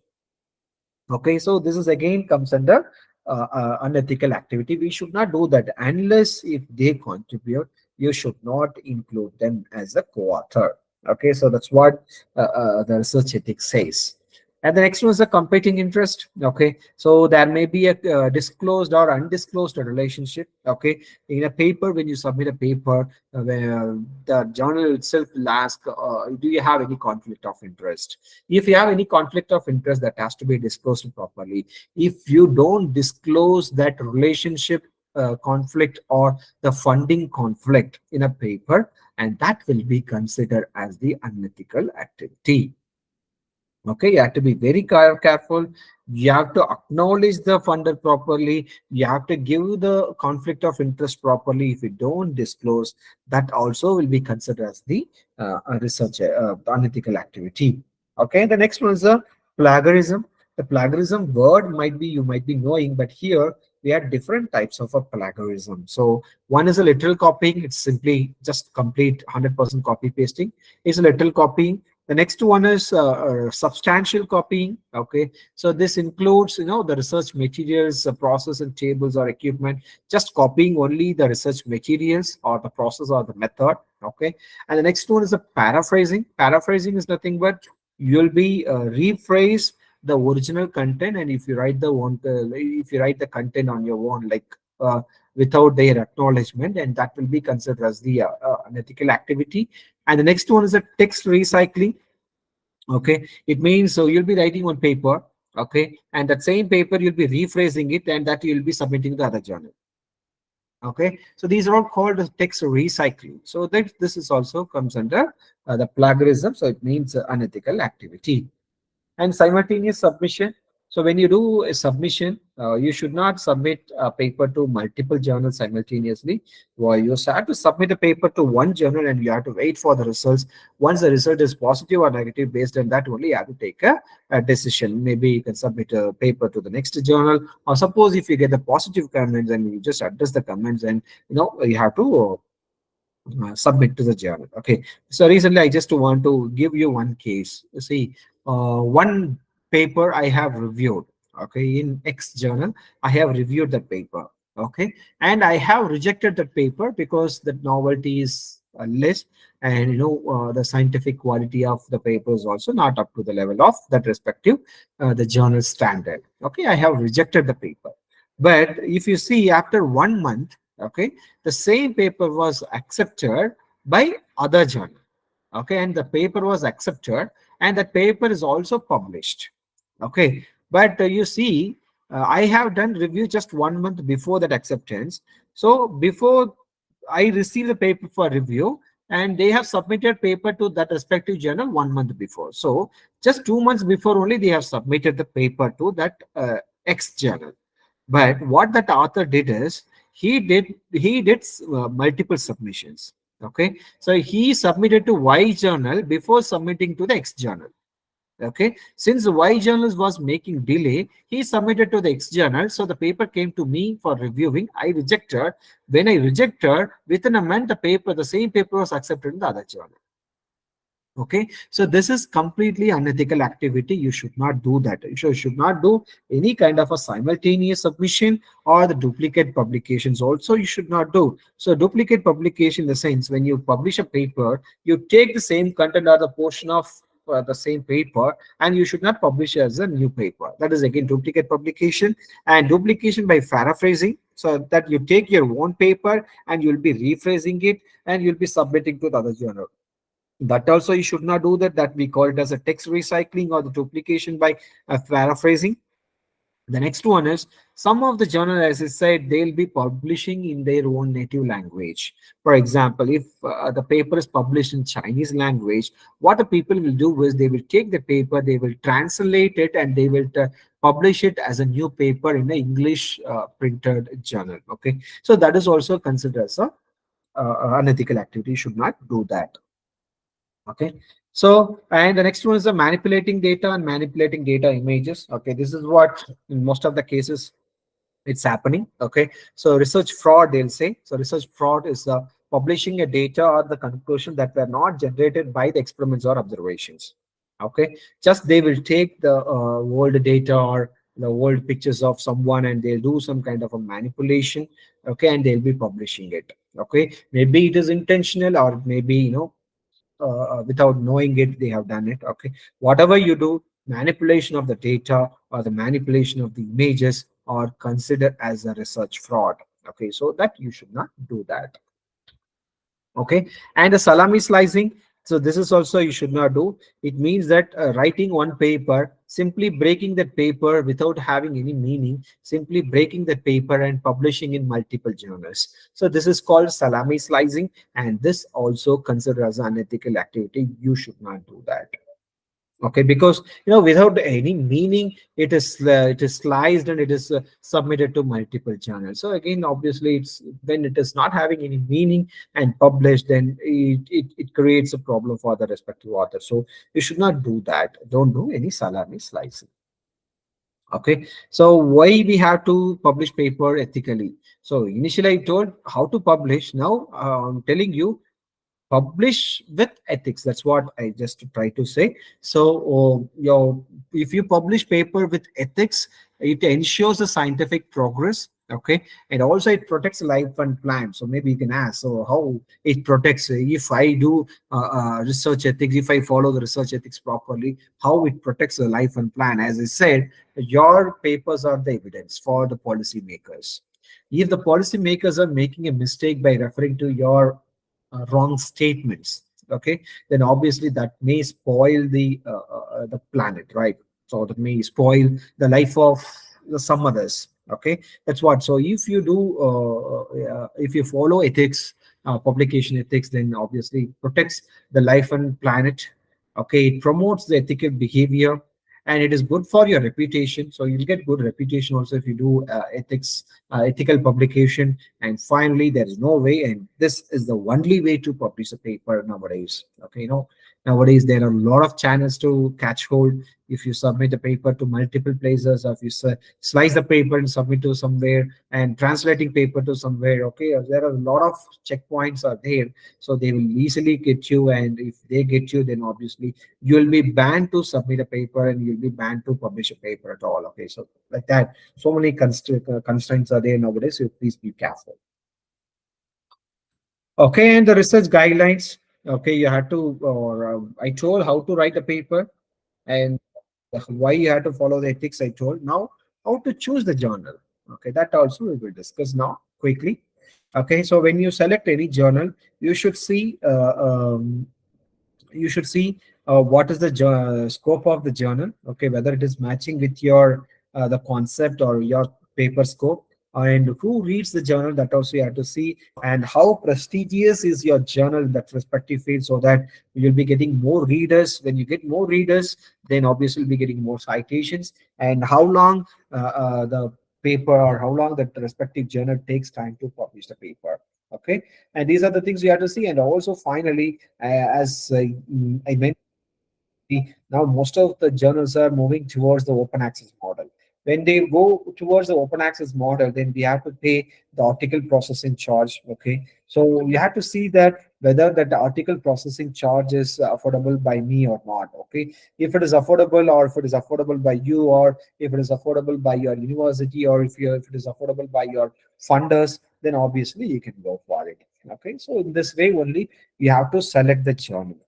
Okay, so this is again comes under unethical activity. We should not do that unless if they contribute. You should not include them as a co-author. Okay, so that's what the research ethics says. And the next one is a competing interest. Okay, so there may be a disclosed or undisclosed relationship. Okay, in a paper, when you submit a paper, where the journal itself will ask, do you have any conflict of interest? If you have any conflict of interest, that has to be disclosed properly. If you don't disclose that relationship conflict or the funding conflict in a paper, and that will be considered as the unethical activity. Okay, you have to be very careful. You have to acknowledge the funder properly. You have to give the conflict of interest properly. If you don't disclose, that also will be considered as the research unethical activity. Okay, the next one is the plagiarism. The plagiarism word might be you might be knowing, but here we have different types of a plagiarism. So one is a literal copying. It's simply just complete 100% copy pasting. It's a literal copying. The next one is substantial copying. Okay, so this includes, the research materials, process and tables or equipment, just copying only the research materials or the process or the method. Okay, and the next one is a paraphrasing. Paraphrasing is nothing but you'll be rephrase the original content, and if you write if you write the content on your own, like without their acknowledgement, and that will be considered as the unethical activity. And the next one is a text recycling. Okay, it means so you'll be writing on paper. Okay, and that same paper you'll be rephrasing it, and that you'll be submitting to the other journal. Okay, so these are all called as text recycling. So that this is also comes under the plagiarism. So it means unethical activity. And simultaneous submission. So when you do a submission, you should not submit a paper to multiple journals simultaneously. Well, you have to submit a paper to one journal and you have to wait for the results. Once the result is positive or negative, based on that only you have to take a decision. Maybe you can submit a paper to the next journal, or suppose if you get the positive comments and you just address the comments, and you have to submit to the journal. Okay, so recently I just want to give you one case. You see, one paper I have reviewed. Okay, in X journal, I have reviewed the paper. Okay, and I have rejected the paper because the novelty is less, and the scientific quality of the paper is also not up to the level of that respective the journal standard. Okay, I have rejected the paper. But if you see after 1 month, okay, the same paper was accepted by other journal. Okay, and the paper was accepted, and that paper is also published. Okay, but you see, I have done review just 1 month before that acceptance. So before I received the paper for review, and they have submitted paper to that respective journal 1 month before. So just 2 months before only they have submitted the paper to that X journal. But what that author did is he did multiple submissions. Okay, so he submitted to Y journal before submitting to the X journal. Okay, since the Y journal was making delay, he submitted to the X journal. So the paper came to me for reviewing. I rejected. When I rejected, within a month, the same paper was accepted in the other journal. Okay, so this is completely unethical activity. You should not do that. You should not do any kind of a simultaneous submission or the duplicate publications also you should not do. So duplicate publication in the sense, when you publish a paper, you take the same content or the portion of the same paper, and you should not publish as a new paper. That is again duplicate publication. And duplication by paraphrasing, so that you take your own paper and you'll be rephrasing it and you'll be submitting to the other journal. That also you should not do that. That we call it as a text recycling or the duplication by paraphrasing. The next one is some of the journal, as I said, they'll be publishing in their own native language. For example, if the paper is published in Chinese language, what the people will do is they will take the paper, they will translate it, and they will publish it as a new paper in the English printed journal. Okay, so that is also considered as a unethical activity. You should not do that. Okay, so and the next one is the manipulating data and manipulating data images. Okay, this is what in most of the cases it's happening. Okay, so research fraud, they'll say. So research fraud is publishing a data or the conclusion that were not generated by the experiments or observations. Okay, just they will take the old data or the old pictures of someone and they'll do some kind of a manipulation. Okay, and they'll be publishing it. Okay, maybe it is intentional or maybe without knowing it they have done it. Okay, whatever you do, manipulation of the data or the manipulation of the images are considered as a research fraud. Okay, so that you should not do that. Okay, and the salami slicing, so this is also you should not do. It means that writing one paper, simply breaking that paper without having any meaning, simply breaking that paper and publishing in multiple journals. So this is called salami slicing, and this also considered as an unethical activity. You should not do that. Okay, because without any meaning it is sliced and it is submitted to multiple channels. So again, obviously, it's when it is not having any meaning and published, then it creates a problem for the respective author. So you should not do that. Don't do any salami slicing. Okay, so why we have to publish paper ethically? So initially I told how to publish. Now I'm telling you, publish with ethics. That's what I just try to say. So if you publish paper with ethics, it ensures the scientific progress. Okay, and also it protects life and plant. So maybe you can ask, so how it protects, if I do research ethics, if I follow the research ethics properly, how it protects the life and plant? As I said, your papers are the evidence for the policymakers. If the policymakers are making a mistake by referring to your wrong statements, okay, then obviously that may spoil the planet, right? So that may spoil the life of some others. Okay, that's what. So if you do if you follow ethics, publication ethics, then obviously it protects the life and planet. Okay, it promotes the ethical behavior, and it is good for your reputation. So you'll get good reputation also if you do ethical publication. And finally, there is no way, and this is the only way to publish a paper nowadays. Okay, nowadays there are a lot of channels to catch hold. If you submit a paper to multiple places, or if you slice the paper and submit to somewhere, and translating paper to somewhere, okay, there are a lot of checkpoints are there. So they will easily get you, and if they get you, then obviously you will be banned to submit a paper and you'll be banned to publish a paper at all. Okay, so like that, so many constraints are there nowadays, so please be careful. Okay, and the research guidelines. Okay, you had to, or I told how to write a paper, and why you have to follow the ethics I told. Now, how to choose the journal. Okay, that also we will discuss now quickly. Okay, so when you select any journal, you should see what is the scope of the journal. Okay, whether it is matching with your the concept or your paper scope, and who reads the journal, that also you have to see, and how prestigious is your journal in that respective field, so that you'll be getting more readers. When you get more readers, then obviously you'll be getting more citations, and how long the paper or how long that respective journal takes time to publish the paper. Okay, and these are the things you have to see. And also finally, as I mentioned, now most of the journals are moving towards the open access model. When they go towards the open access model, then we have to pay the article processing charge. Okay, so you have to see that whether that the article processing charge is affordable by me or not. Okay, if it is affordable, or if it is affordable by you, or if it is affordable by your university, or if it is affordable by your funders, then obviously you can go for it. Okay, so in this way only you have to select the journal.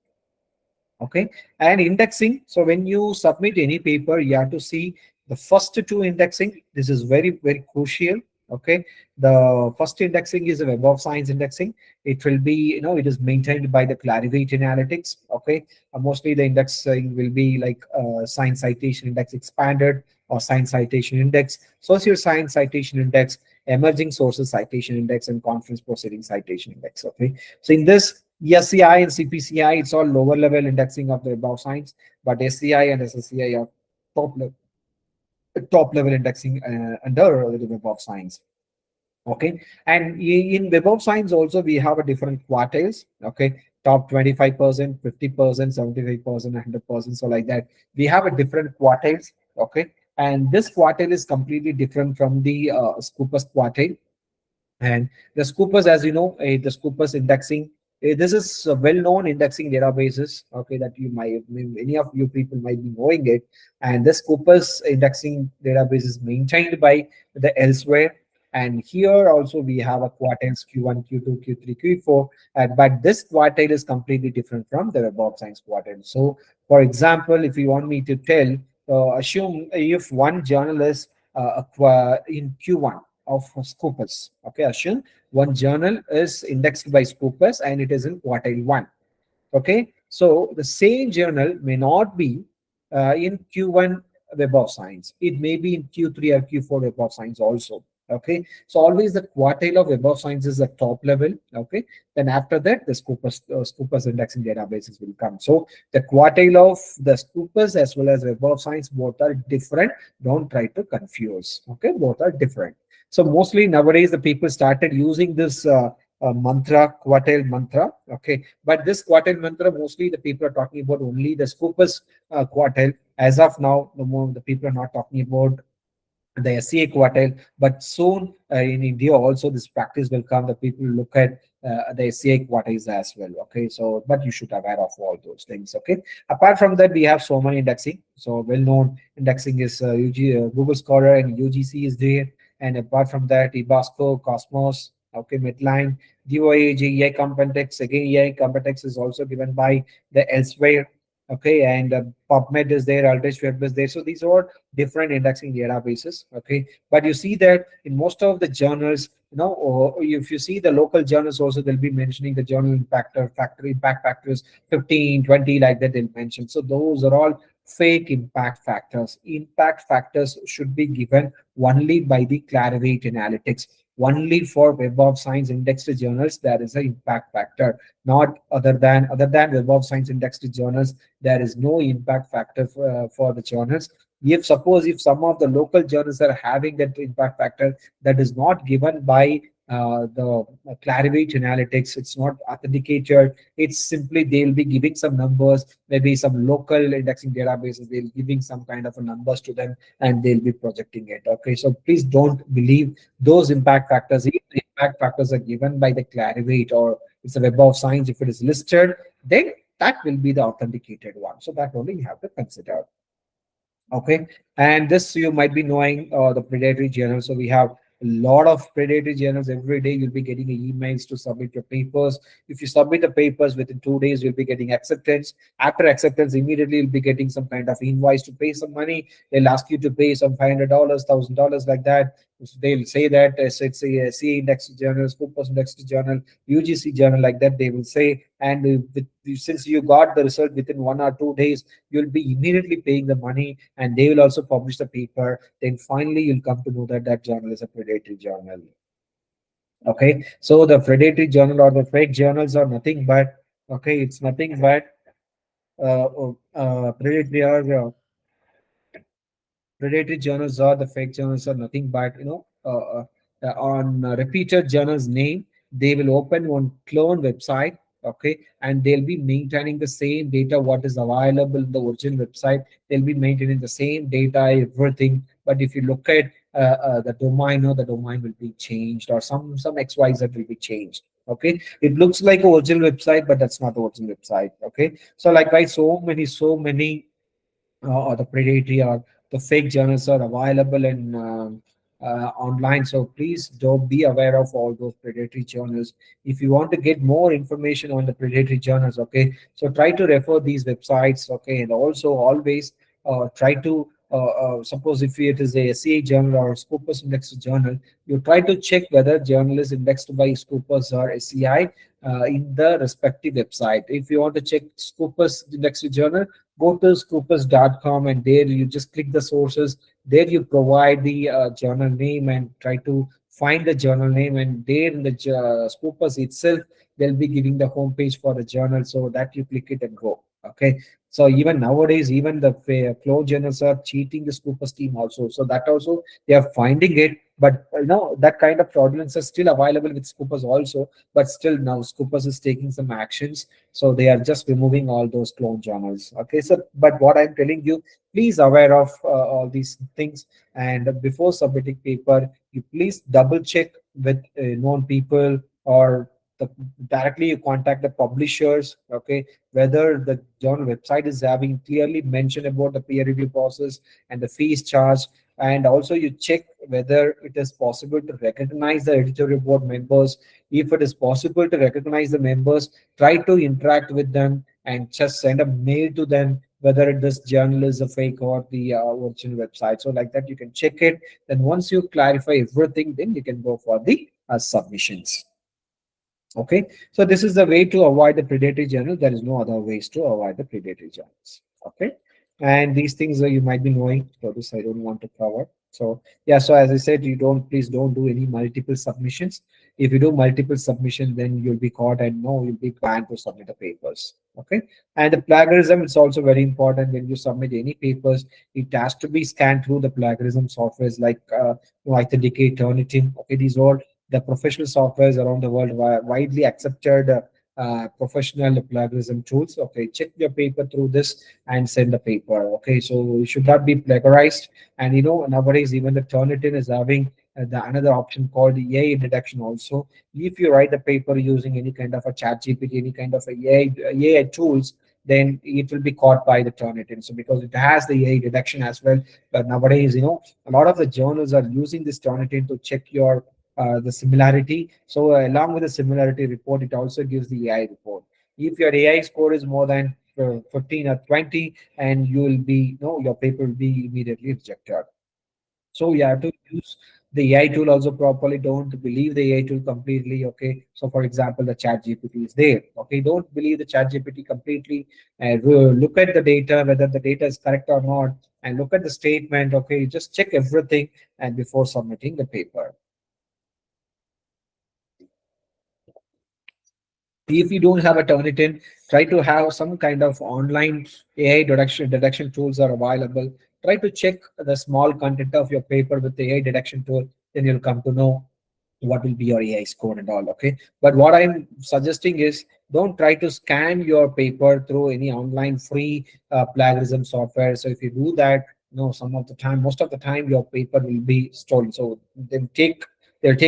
Okay, and indexing. So when you submit any paper, you have to see the first two indexing. This is very, very crucial. Okay, the first indexing is a Web of Science indexing. It will be, it is maintained by the Clarivate Analytics. Okay, mostly the indexing will be like Science Citation Index Expanded or Science Citation Index, Social Science Citation Index, Emerging Sources Citation Index, and Conference Proceeding Citation Index. Okay, so in this SCI and CPCI, it's all lower level indexing of the Web of Science, but SCI and SSCI are top level indexing under the Web of Science. Okay, and in Web of Science also we have a different quartiles. Okay, top 25%, 50%, 75%, 100%, so like that we have a different quartiles. Okay, and this quartile is completely different from the Scopus quartile. And the Scopus, as you know, the Scopus indexing, this is a well-known indexing databases. Okay, that you might, many of you people might be knowing it. And the Scopus indexing database is maintained by the elsewhere. And here also we have a quartiles Q1, Q2, Q3, Q4. But this quartile is completely different from the Web of Science quartile. So, for example, if you want me to tell, assume if one journal is in Q1 of Scopus. Okay, Ashwin, one journal is indexed by Scopus and it is in quartile 1. Okay, so the same journal may not be in Q1 Web of Science. It may be in Q3 or Q4 Web of Science also. Okay, so always the quartile of Web of Science is the top level. Okay, then after that the Scopus indexing databases will come. So the quartile of the Scopus as well as Web of Science, both are different. Don't try to confuse. Okay, both are different. So mostly nowadays the people started using this mantra, quartile mantra. Okay, but this quartile mantra, mostly the people are talking about only the Scopus quartile. As of now, the people are not talking about the SCA quartile, but soon in India also this practice will come. The people look at the SCA quartiles as well. Okay, so but you should aware of all those things. Okay, apart from that, we have so many indexing. So well-known indexing is Google Scholar and UGC is there, and apart from that, Ebasco, Cosmos. Okay, Medline, DOA, EI Compentex. Again, EI Compentex is also given by the elsewhere. Okay, and PubMed is there, Aldrich Web is there. So these are different indexing databases. Okay, but you see that in most of the journals, or if you see the local journals also, they'll be mentioning the journal impact factors 15, 20, like that they'll mention. So those are all fake impact factors. Impact factors should be given only by the Clarivate Analytics. Only for Web of Science indexed journals there is an impact factor, not other than Web of Science indexed journals there is no impact factor for the journals. If some of the local journals are having that impact factor, that is not given by the Clarivate Analytics, it's not authenticated. It's simply they'll be giving some numbers, maybe some local indexing databases, they'll giving some kind of a numbers to them and they'll be projecting it. Okay, so please don't believe those impact factors. If the impact factors are given by the Clarivate or it's a Web of Science, if it is listed, then that will be the authenticated one. So that only you have to consider. Okay, and this you might be knowing the predatory journals. So we have a lot of predatory journals. Every day you'll be getting emails to submit your papers. If you submit the papers within 2 days, you'll be getting acceptance. After acceptance, immediately you'll be getting some kind of invoice to pay some money. They'll ask you to pay some $500, $1,000, like that. So they'll say that it's a CA index journal, Scopus index journal, UGC journal, like that. They will say, and since you got the result within 1 or 2 days, you'll be immediately paying the money, and they will also publish the paper. Then finally you'll come to know that that journal is a predatory journal. Okay, so the predatory journal or the fake journals are nothing but, okay, it's nothing but predatory or predatory journals or the fake journals are nothing but, on repeated journals name, they will open one clone website. Okay, and they'll be maintaining the same data what is available in the original website. They'll be maintaining the same data, everything. But if you look at the domain, or the domain will be changed, or some XYZ will be changed. Okay, it looks like an original website, but that's not the original website. Okay, so likewise, so many or the predatory or the fake journals are available in online. So please don't be aware of all those predatory journals. If you want to get more information on the predatory journals, okay, so try to refer these websites. Okay, and also always try to suppose if it is a SCI journal or Scopus indexed journal, you try to check whether journal is indexed by Scopus or SCI in the respective website. If you want to check Scopus indexed journal, go to scopus.com, and there you just click the sources. There you provide the journal name and try to find the journal name, and there in the Scopus itself, they'll be giving the homepage for the journal, so that you click it and go. Okay, so even nowadays, even the clone journals are cheating the Scopus team also. So that also they are finding it, but that kind of fraudulence is still available with Scopus also. But still now Scopus is taking some actions, so they are just removing all those clone journals. Okay, so but what I'm telling you, please aware of all these things, and before submitting paper, you please double check with known people, or directly you contact the publishers. Okay, whether the journal website is having clearly mentioned about the peer review process and the fees charged, and also you check whether it is possible to recognize the editorial board members. If it is possible to recognize the members, try to interact with them and just send a mail to them whether this journal is a fake or the original website. So like that you can check it. Then once you clarify everything, then you can go for the submissions. Okay, so this is the way to avoid the predatory journal. There is no other ways to avoid the predatory journals. Okay, and these things you might be knowing, so this I don't want to cover. So yeah, so as I said, you don't please don't do any multiple submissions. If you do multiple submission, then you'll be caught, and no, you'll be banned to submit the papers. Okay, and the plagiarism is also very important. When you submit any papers, it has to be scanned through the plagiarism softwares like Authenticate, Turnitin. Okay, these are the professional softwares around the world, widely accepted professional plagiarism tools. Okay, check your paper through this and send the paper. Okay, so it should not be plagiarized. And nowadays even the Turnitin is having another option called AI detection also. If you write the paper using any kind of a chat GPT, any kind of AI tools, then it will be caught by the Turnitin. So because it has the AI detection as well. But nowadays, a lot of the journals are using this Turnitin to check your the similarity. So along with the similarity report, it also gives the AI report. If your AI score is more than 15 or 20, and you will be, your paper will be immediately rejected. So you have to use the AI tool also properly. Don't believe the AI tool completely. Okay. So for example, the chat GPT is there. Okay. Don't believe the chat GPT completely. Look at the data, whether the data is correct or not, and look at the statement. Okay. Just check everything and before submitting the paper. If you don't have a Turnitin, try to have some kind of online AI detection tools are available. Try to check the small content of your paper with the AI detection tool. Then you'll come to know what will be your AI score and all. Okay, but what I'm suggesting is don't try to scan your paper through any online free plagiarism software. So if you do that, some of the time, most of the time, your paper will be stolen. So they'll take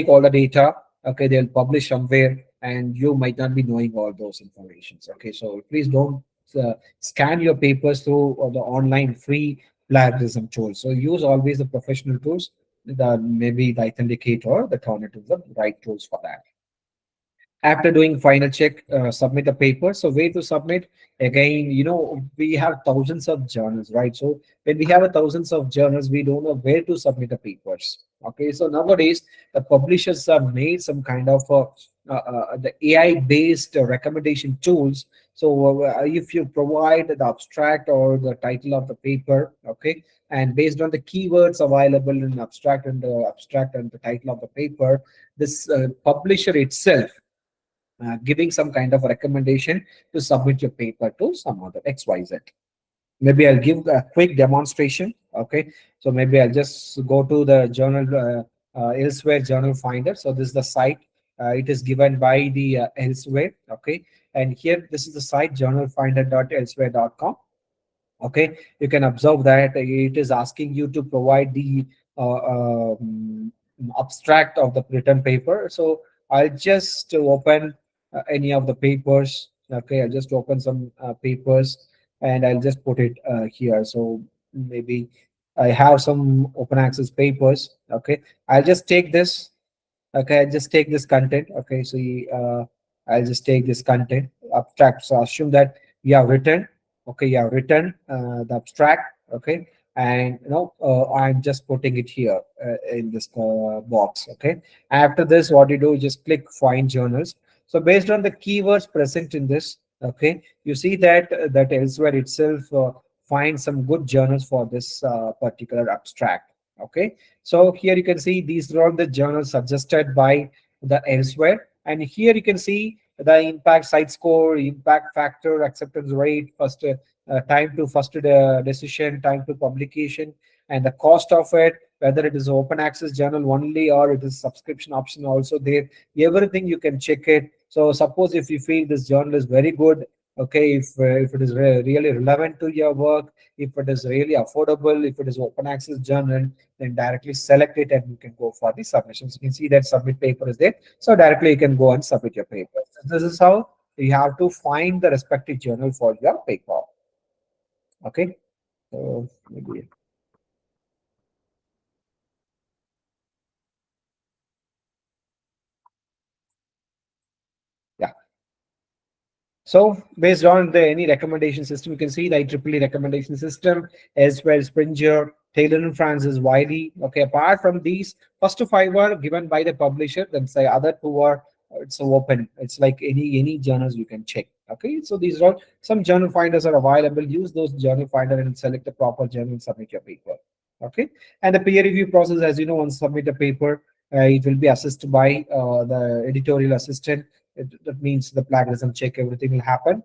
all the data. Okay, they'll publish somewhere, and you might not be knowing all those informations. Okay, so please don't scan your papers through the online free plagiarism tools. So use always the professional tools, the maybe the Authenticate or the Tornado, the right tools for that. After doing final check, submit the paper. So way to submit, again, we have thousands of journals, right? So when we have a thousands of journals, we don't know where to submit the papers. Okay, so nowadays the publishers have made some kind of the AI based recommendation tools. So if you provide the abstract or the title of the paper, okay, and based on the keywords available in abstract and the title of the paper, this publisher itself giving some kind of recommendation to submit your paper to some other XYZ. Maybe I'll give a quick demonstration. Okay, so maybe I'll just go to the journal elsewhere journal finder. So this is the site. It is given by the elsewhere. Okay, and here this is the site journalfinder.elsewhere.com. Okay, you can observe that it is asking you to provide the abstract of the written paper. So I'll just open any of the papers. Okay, I'll just open some papers, and I'll just put it here. So maybe I have some open access papers. Okay, I'll just take this. Okay, I just take this content. Okay, so I'll just take this content abstract. So assume that you have written. Okay, you have written the abstract. Okay, and I'm just putting it here in this box. Okay, after this, what you do, just click find journals. So based on the keywords present in this, okay, you see that elsewhere itself find some good journals for this particular abstract. Okay, so here you can see these are all the journals suggested by the elsewhere, and here you can see the impact site score, impact factor, acceptance rate, first time to first decision, time to publication, and the cost of it, whether it is open access journal only or it is subscription option also there. Everything you can check it. So suppose if you feel this journal is very good, okay, if it is really relevant to your work, if it is really affordable, if it is open access journal, then directly select it and you can go for the submissions. You can see that submit paper is there. So directly you can go and submit your paper. This is how you have to find the respective journal for your paper. Okay. So maybe, yeah. So based on the any recommendation system, you can see the IEEE recommendation system as well, Springer, Taylor and Francis, Wiley. Okay, apart from these, first five are given by the publisher, then say other two are it's open. It's like any journals you can check. Okay, so these are all some journal finders are available. Use those journal finder and select the proper journal and submit your paper. Okay, and the peer review process, as you know, once submit a paper, it will be assisted by the editorial assistant. That means the plagiarism check, everything will happen.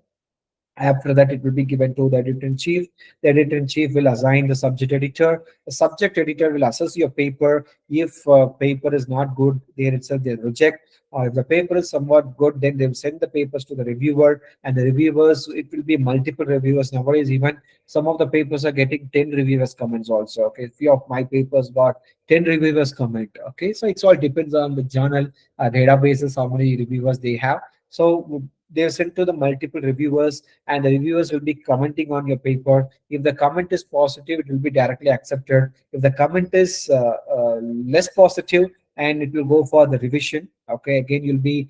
After that, it will be given to the editor in chief. The editor in chief will assign the subject editor. The subject editor will assess your paper. If paper is not good, there itself they reject. Or if the paper is somewhat good, then they will send the papers to the reviewer. And the reviewers, it will be multiple reviewers. Nowadays, even some of the papers are getting 10 reviewers comments also. Okay, a few of my papers got 10 reviewers comment. Okay, so it's all depends on the journal databases, how many reviewers they have. So they're sent to the multiple reviewers, and the reviewers will be commenting on your paper. If the comment is positive, it will be directly accepted. If the comment is less positive, and it will go for the revision. Okay, again you'll be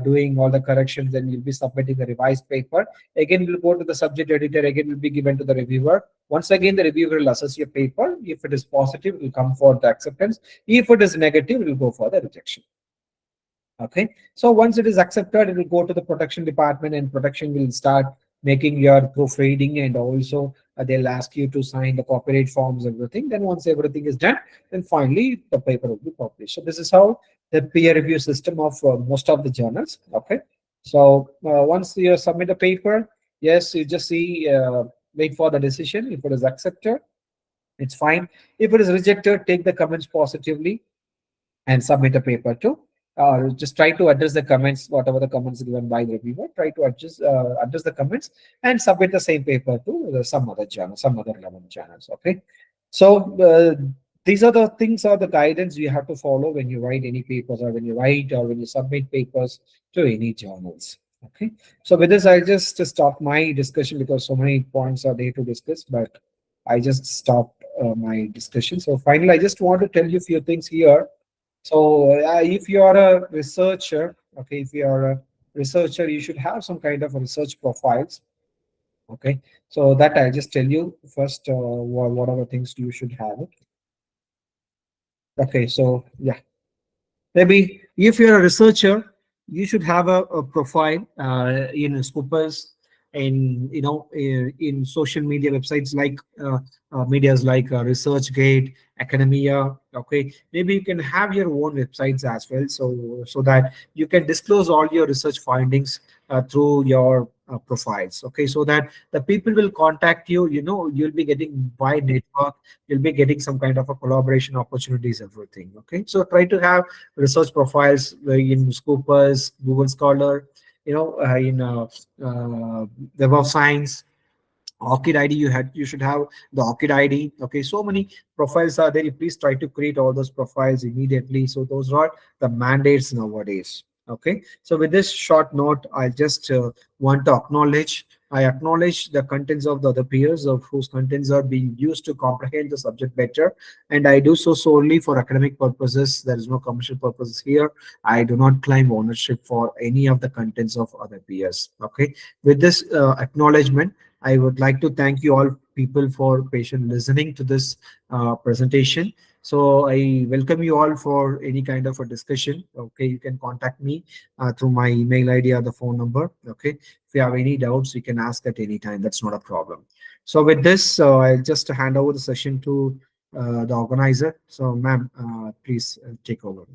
doing all the corrections, and you'll be submitting the revised paper. Again, you'll go to the subject editor. Again, will be given to the reviewer. Once again, the reviewer will assess your paper. If it is positive, it will come for the acceptance. If it is negative, it will go for the rejection. Okay, so once it is accepted, it will go to the protection department, and protection will start making your proofreading, and also they'll ask you to sign the copyright forms, everything. Then once everything is done, then finally the paper will be published. So this is how the peer review system of most of the journals. Okay, so once you submit the paper, yes, you just see, wait for the decision. If it is accepted, it's fine. If it is rejected, take the comments positively and submit a paper to, or just try to address the comments, whatever the comments given by the reviewer. Try to address the comments and submit the same paper to some other journal, some other relevant journals. Okay, so these are the things, or the guidance you have to follow when you write any papers, or when you write or when you submit papers to any journals. Okay, so with this, I just stop my discussion because so many points are there to discuss, but I just stopped my discussion. So finally, I just want to tell you a few things here. So if you are a researcher, okay, if you are a researcher, you should have some kind of a research profiles. Okay, so that I'll just tell you first. What are the things you should have it. Okay, so yeah. Maybe if you're a researcher, you should have a profile in Scopus, in in social media websites like medias like ResearchGate, Academia. Okay, maybe you can have your own websites as well, so that you can disclose all your research findings through your profiles. Okay, so that the people will contact you. You'll be getting wide network. You'll be getting some kind of a collaboration opportunities, everything. Okay, so try to have research profiles in Scopus, Google Scholar, in Web of Science, ORCID ID. You should have the ORCID ID. Okay, so many profiles are there. You please try to create all those profiles immediately. So those are the mandates nowadays. Okay, so with this short note, I just want to acknowledge. I acknowledge the contents of the other peers of whose contents are being used to comprehend the subject better, and I do so solely for academic purposes. There is no commercial purposes here. I do not claim ownership for any of the contents of other peers. Okay, with this acknowledgement, I would like to thank you all people, for patient listening to this presentation. So I welcome you all for any kind of a discussion. Okay, you can contact me through my email ID or the phone number. Okay, if you have any doubts, you can ask at any time. That's not a problem. So with this, I'll just hand over the session to the organizer. So, ma'am, please take over.